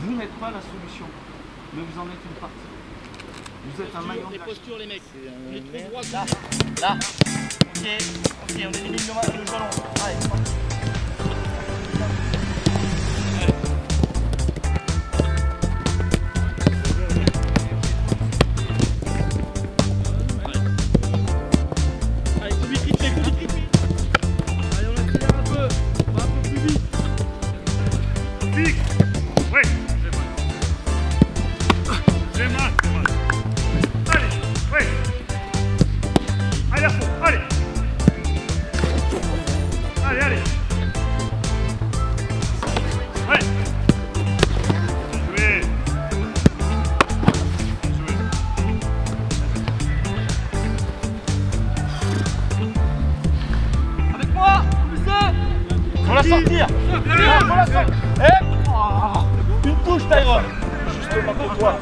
Vous n'êtes pas la solution, mais vous en êtes une partie. Vous êtes un maillon de la chaîne. Postures les mecs. On est trop droit. Là. Ok, on élimine le ballon. Allez, c'est parti. Allez, coup vite, triplé. Allez, on accélère un peu. On va un peu plus vite. Pique. Oui, j'ai mal. Allez, oui. Allez à fond, allez. Allez. Ouais. Jouez. Avec moi, Faut la sortir. Faut la sortir. Une touche, Tyrone. Justement pour toi.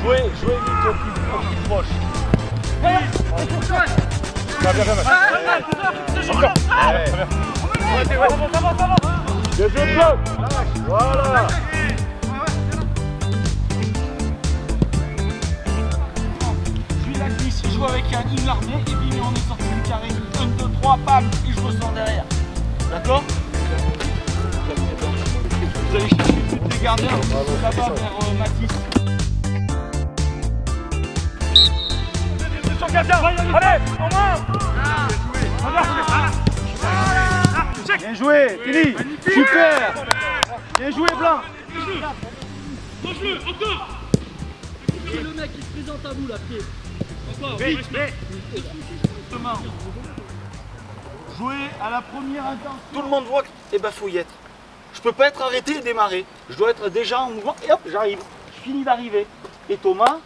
Jouez vite au plus proche. Bien. Bien joué, bloc. Voilà. Je suis la glisse, je joue avec une larmée et puis on est sorti du carré. 1, 2, 3, bam, et je ressors derrière. D'accord? Vous allez chercher toutes les gardiens là-bas vers Mathis. Allez, en main. Bien joué, Tilly. Super. Bien joué, Blanc. Mange-le, encore. C'est le mec qui se présente à vous là, pied. Encore. Justement, jouer à la première intention. Tout le monde voit que t'es bafouillette. Je peux pas être arrêté et démarrer. Je dois être déjà en mouvement et hop, j'arrive. Je finis d'arriver. Et Thomas,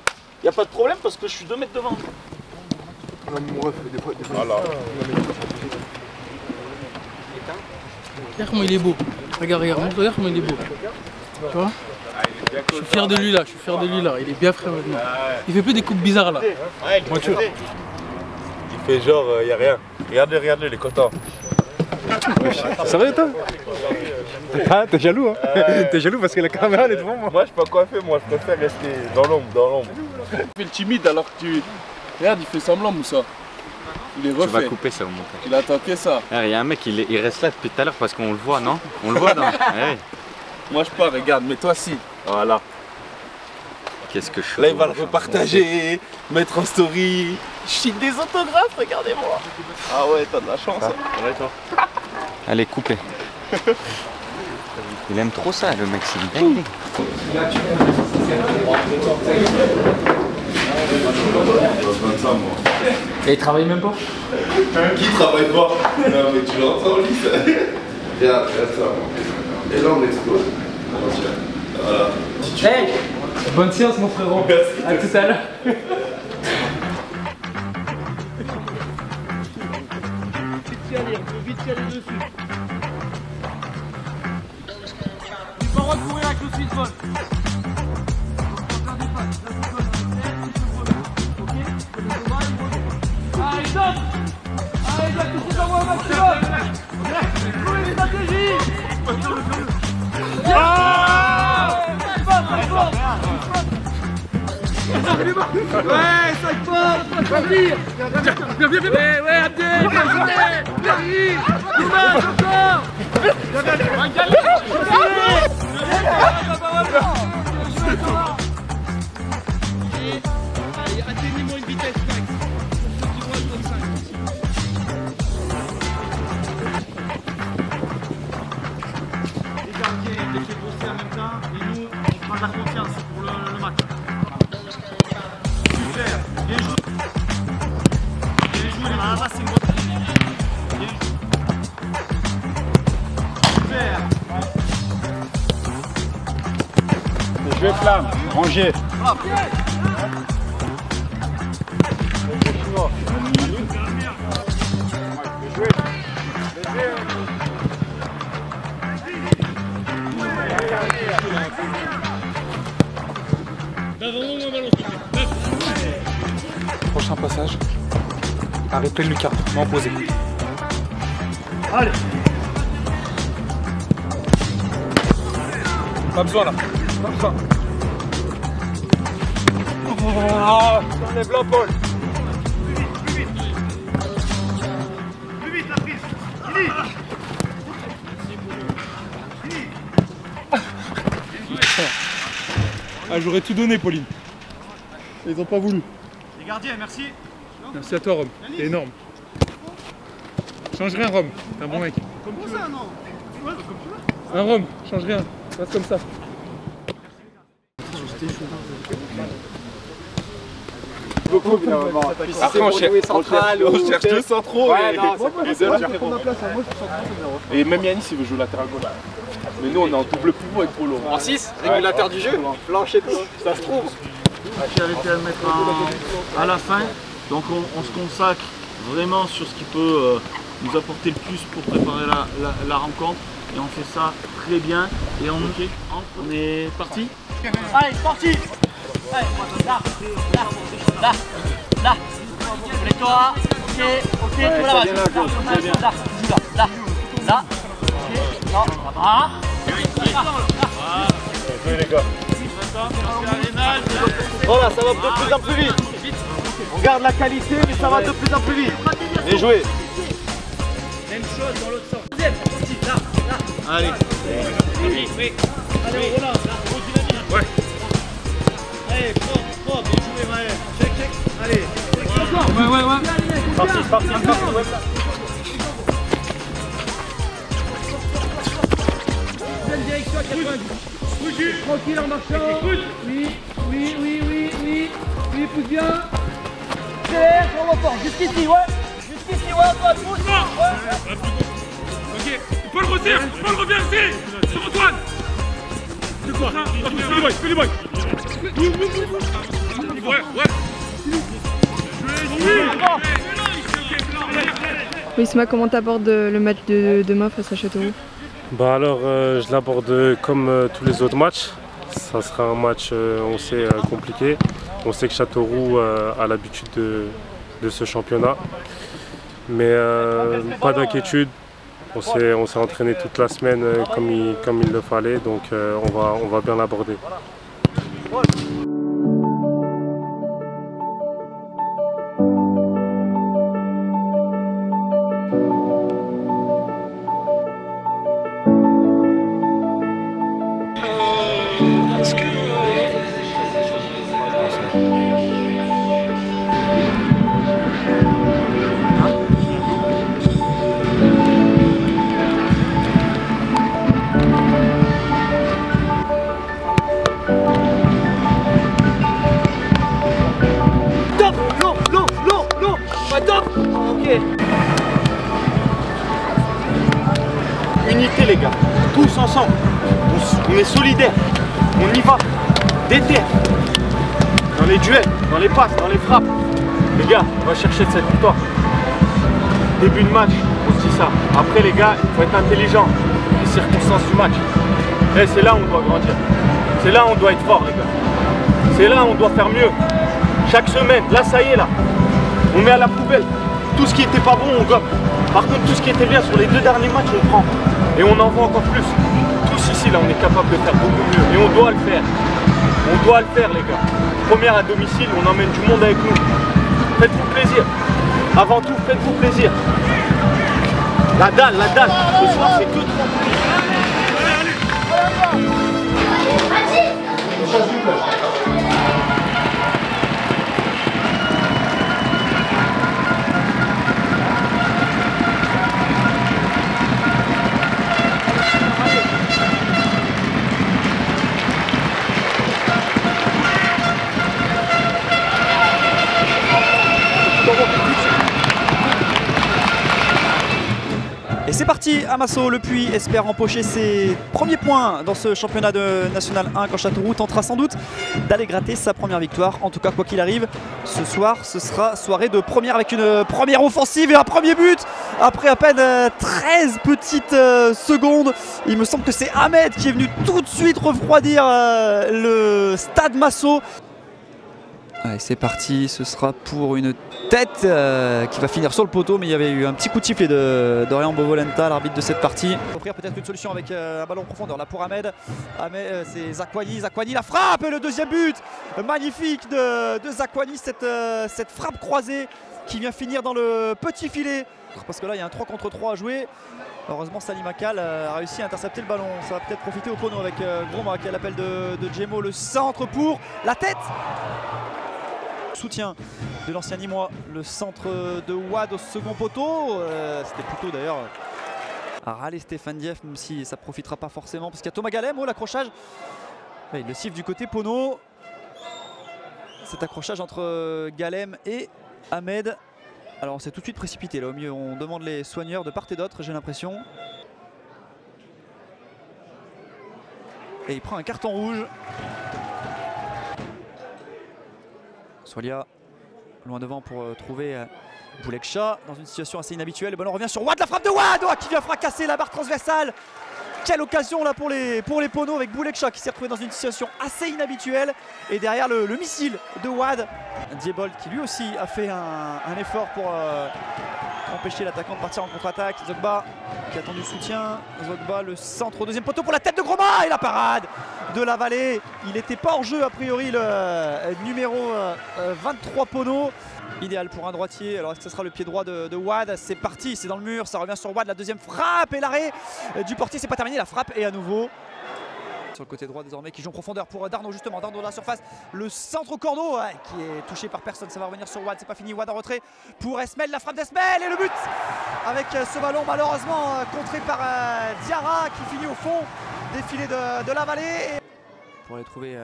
il n'y a pas de problème parce que je suis 2 mètres devant. Voilà. Regarde comment il est beau. Regarde, regarde comment il est beau. Tu vois? Je suis fier de lui là, Il est bien frais maintenant. Il fait plus des coupes bizarres là. Voiture. Il fait genre, il n'y a rien. Regardez, il est content. Ça va toi? Ah, t'es jaloux hein? T'es jaloux parce que la caméra elle est devant moi. Moi, je suis pas coiffé, moi, je préfère rester dans l'ombre. Tu fais le timide alors que tu... Regarde, il fait semblant, Moussa. Il est refait. Tu vas couper ça au montage. Il attend que ça. Il y a un mec, il reste là depuis tout à l'heure parce qu'on le voit, non? On le voit, non? Ouais. Moi, je pars, regarde, mais toi, si. Voilà. Qu'est-ce que je fais? Là, il va le repartager, mettre en story. Je signe des autographes, regardez-moi. Ah ouais, t'as de la chance. Ouais, toi. Allez, coupez. Il aime trop ça, le mec, c'est une dingue. Et il travaille même pas? Qui travaille pas? Non, mais tu l'entends, lui, ça. Regarde ça. Et là, on explose. Voilà. Hey! Bonne séance mon frérot. Merci. À tout à l'heure. Vite y aller dessus. Tu peux recourir avec le sweet ball. Allez, stop! Allez, tu vas toucher dans moi un maximum! Trouvez les stratégies! Ouais, 5 points! Pas venir! Ouais, Abdel! J'arrive! Dommage, encore! Allez, atteignez-moi une vitesse max. Pour ceux qui voient le top 5. Les gardiens et les bosser en même temps, et nous, on prend de la confiance pour le match. Super, bien joué. Bien joué, les gars. C'est une bonne bien joué. Super. Bien joué Flamme, rangé. Prochain passage, arrêtez le lucas, non posé. Allez. Pas besoin là. Enlève la Paul. Plus vite la prise. Fini. Ah, j'aurais tout donné, Pauline. Ils ont pas voulu. Les gardiens, merci. Merci à toi, Rome. T'es énorme. Change rien, Rome. T'es un bon mec. Comme tu veux. Non. Ouais, comme tu veux. Un Rome, change rien. Reste comme ça. Beaucoup, évidemment. Après, on cherche deux centraux et même Yanis, il veut jouer latéral gauche. Mais nous, on est en double pivot avec Polo. En 6, régulateur du jeu, plancher de ça se trouve. J'avais été à le mettre à la fin, donc on se consacre vraiment sur ce qui peut nous apporter le plus pour préparer la rencontre, et on fait ça très bien, et on est parti. Allez, c'est parti. Allez, là, mets-toi, ok, pour la base, là, ok, non, ça va. Les gars. Voilà, ça va de plus en plus vite. On garde la qualité, mais ça va de plus en plus vite. Bien joué. Même chose dans l'autre sens. Deuxième, là. Allez. Oui. Allez, on relance, là. Ouais. Allez, propre, bien joué, Maël. Check. Allez. Ouais. Parti. Direction à 90. Tranquille en marchant. Oui, pousse bien. Derrière, on repart. Jusqu'ici, ouais, Antoine, pousse. Ouais. Ok, Paul retire, Paul revient ici. Sur Antoine. C'est quoi? Fais les boys. Ouais. Oui, Isma, comment t'abordes le match de demain face à Châteauroux? Bah alors, je l'aborde comme tous les autres matchs. Ça sera un match, on sait, compliqué. On sait que Châteauroux a l'habitude de ce championnat. Mais pas d'inquiétude. On s'est entraîné toute la semaine comme il le fallait. Donc on va bien l'aborder. Unité les gars, tous ensemble, on est solidaires, on y va, déter, dans les duels, dans les passes, dans les frappes. Les gars, on va chercher cette victoire. Début de match, on se dit ça. Après les gars, il faut être intelligent, les circonstances du match. Et c'est là où on doit grandir, c'est là où on doit être fort les gars. C'est là où on doit faire mieux. Chaque semaine, là ça y est là, on met à la poubelle. Tout ce qui était pas bon, on gomme. Par contre, tout ce qui était bien sur les 2 derniers matchs, on prend. Et on en voit encore plus. Tous ici, là, on est capable de faire beaucoup mieux. Et on doit le faire. On doit le faire, les gars. Première à domicile, on emmène du monde avec nous. Faites-vous plaisir. Avant tout, faites-vous plaisir. La dalle. Ce soir, c'est que 30 minutes. Et c'est parti, Amasso Le Puy espère empocher ses premiers points dans ce championnat de National 1 quand Châteauroux tentera sans doute d'aller gratter sa première victoire. En tout cas, quoi qu'il arrive, ce soir, ce sera soirée de première avec une première offensive et un premier but après à peine 13 petites secondes. Il me semble que c'est Ahmed qui est venu tout de suite refroidir le stade Masso. Allez, c'est parti, ce sera pour une tête qui va finir sur le poteau, mais il y avait eu un petit coup de sifflet de Dorian Bovolenta, l'arbitre de cette partie. Offrir peut-être une solution avec un ballon en profondeur là pour Ahmed. C'est Zakwani, la frappe et le deuxième but magnifique de Zakwani, cette frappe croisée qui vient finir dans le petit filet. Parce que là il y a un 3 contre 3 à jouer. Heureusement Salim Akal a réussi à intercepter le ballon. Ça va peut-être profiter au Pono avec Groma qui a l'appel de Djemo. Le centre pour la tête. Soutien de l'ancien Nîmois, le centre de Wad au second poteau. C'était plutôt d'ailleurs à râler Stéphane Dieff, même si ça ne profitera pas forcément parce qu'il y a Thomas Galem, l'accrochage. Il le siffle du côté Pono. Cet accrochage entre Galem et Ahmed. Alors on s'est tout de suite précipité là au milieu. On demande les soigneurs de part et d'autre, j'ai l'impression. Et il prend un carton rouge. Solia loin devant pour trouver Boulekcha dans une situation assez inhabituelle. Le ballon revient sur Wad, la frappe de Wad qui vient fracasser la barre transversale. Quelle occasion là pour les Pono avec Boulekcha qui s'est retrouvé dans une situation assez inhabituelle. Et derrière le missile de Wad, Diebold qui lui aussi a fait un effort pour empêcher l'attaquant de partir en contre-attaque. Zogba qui attend du soutien. Zogba, le centre au deuxième poteau pour la tête de Groma et la parade de la Vallée. Il n'était pas hors jeu a priori le numéro 23 Pono. Idéal pour un droitier. Alors est-ce que ce sera le pied droit de Wad? C'est parti, c'est dans le mur, ça revient sur Wad, la deuxième frappe et l'arrêt du portier, c'est pas terminé, la frappe est à nouveau sur le côté droit désormais qui joue en profondeur pour Darno justement, Darno dans la surface, le centre au cordeau qui est touché par personne, ça va revenir sur Wad, c'est pas fini, Wad en retrait pour Esmel, la frappe d'Esmel et le but avec ce ballon malheureusement contré par Diarra qui finit au fond des filets de la Vallée. Pour aller trouver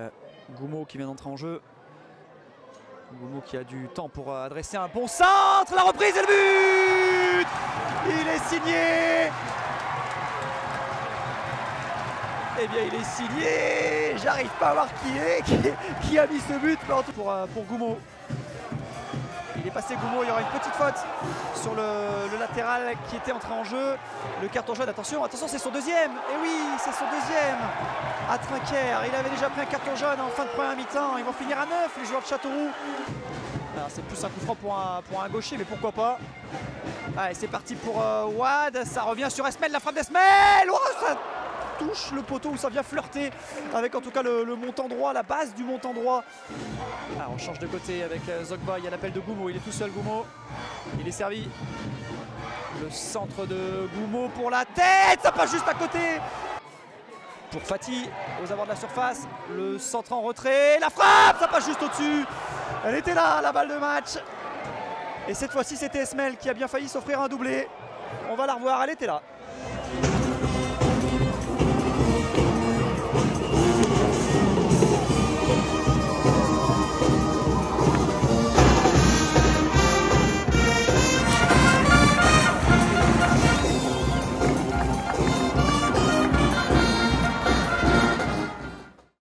Goumo qui vient d'entrer en jeu. Goumo qui a du temps pour adresser un bon centre, la reprise et le but. Il est signé. Eh bien il est signé. J'arrive pas à voir qui a mis ce but, mais en tout pour Goumo. Il est passé Goumo, il y aura une petite faute sur le latéral qui était entré en jeu. Le carton jaune, attention, c'est son deuxième. Et oui, c'est son deuxième à Trinquer. Il avait déjà pris un carton jaune en fin de première mi-temps. Ils vont finir à 9 les joueurs de Châteauroux. C'est plus un coup franc pour un gaucher, mais pourquoi pas. Allez, c'est parti pour Wad. Ça revient sur Esmel, la frappe d'Esmel. Oh, ça touche le poteau où ça vient flirter avec en tout cas le montant droit, la base du montant droit. Alors on change de côté avec Zogba, il y a l'appel de Goumo, il est tout seul Goumo, il est servi. Le centre de Goumo pour la tête, ça passe juste à côté. Pour Fati, aux abords de la surface, le centre en retrait, la frappe, ça passe juste au-dessus. Elle était là, la balle de match. Et cette fois-ci c'était Esmel qui a bien failli s'offrir un doublé. On va la revoir, elle était là.